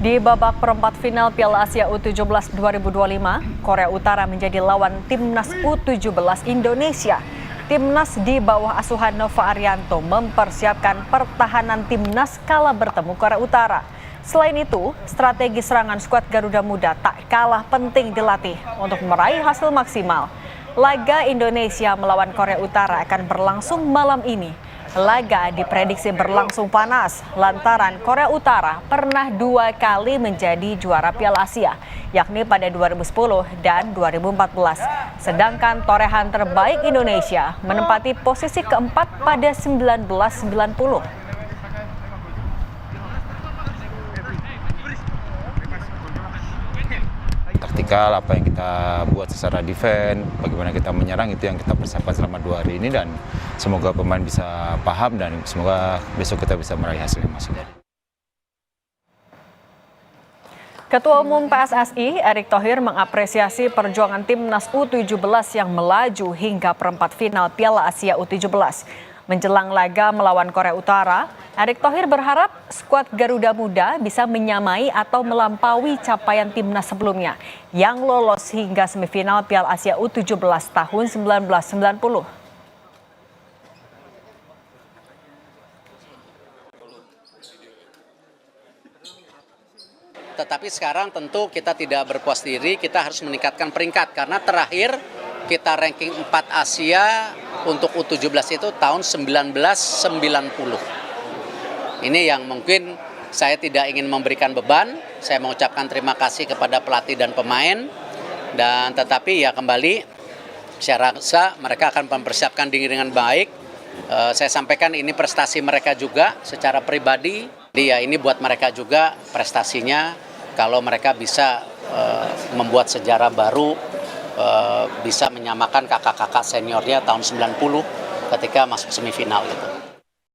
Di babak perempat final Piala Asia U17 2025, Korea Utara menjadi lawan Timnas U17 Indonesia. Timnas di bawah asuhan Nova Arianto mempersiapkan pertahanan timnas kala bertemu Korea Utara. Selain itu, strategi serangan skuad Garuda Muda tak kalah penting dilatih untuk meraih hasil maksimal. Laga Indonesia melawan Korea Utara akan berlangsung malam ini. Laga diprediksi berlangsung panas lantaran Korea Utara pernah 2 kali menjadi juara Piala Asia, yakni pada 2010 dan 2014. Sedangkan torehan terbaik Indonesia menempati posisi keempat pada 1990. Taktikal apa yang kita buat secara defense, bagaimana kita menyerang itu yang kita persiapkan selama 2 hari ini, dan semoga pemain bisa paham dan semoga besok kita bisa meraih hasil yang maksimal. Ketua Umum PSSI Erick Thohir mengapresiasi perjuangan Timnas U17 yang melaju hingga perempat final Piala Asia U17. Menjelang laga melawan Korea Utara, Erick Thohir berharap skuad Garuda Muda bisa menyamai atau melampaui capaian timnas sebelumnya yang lolos hingga semifinal Piala Asia U17 tahun 1990. Tetapi sekarang tentu kita tidak berpuas diri, kita harus meningkatkan peringkat karena terakhir kita ranking 4 Asia untuk U17 itu tahun 1990. Ini yang mungkin saya tidak ingin memberikan beban, saya mengucapkan terima kasih kepada pelatih dan pemain, dan tetapi ya kembali saya rasa mereka akan mempersiapkan diri dengan baik. Saya sampaikan ini prestasi mereka juga secara pribadi, ya ini buat mereka juga prestasinya kalau mereka bisa membuat sejarah baru, bisa menyamakan kakak-kakak seniornya tahun 90 ketika masuk semifinal gitu.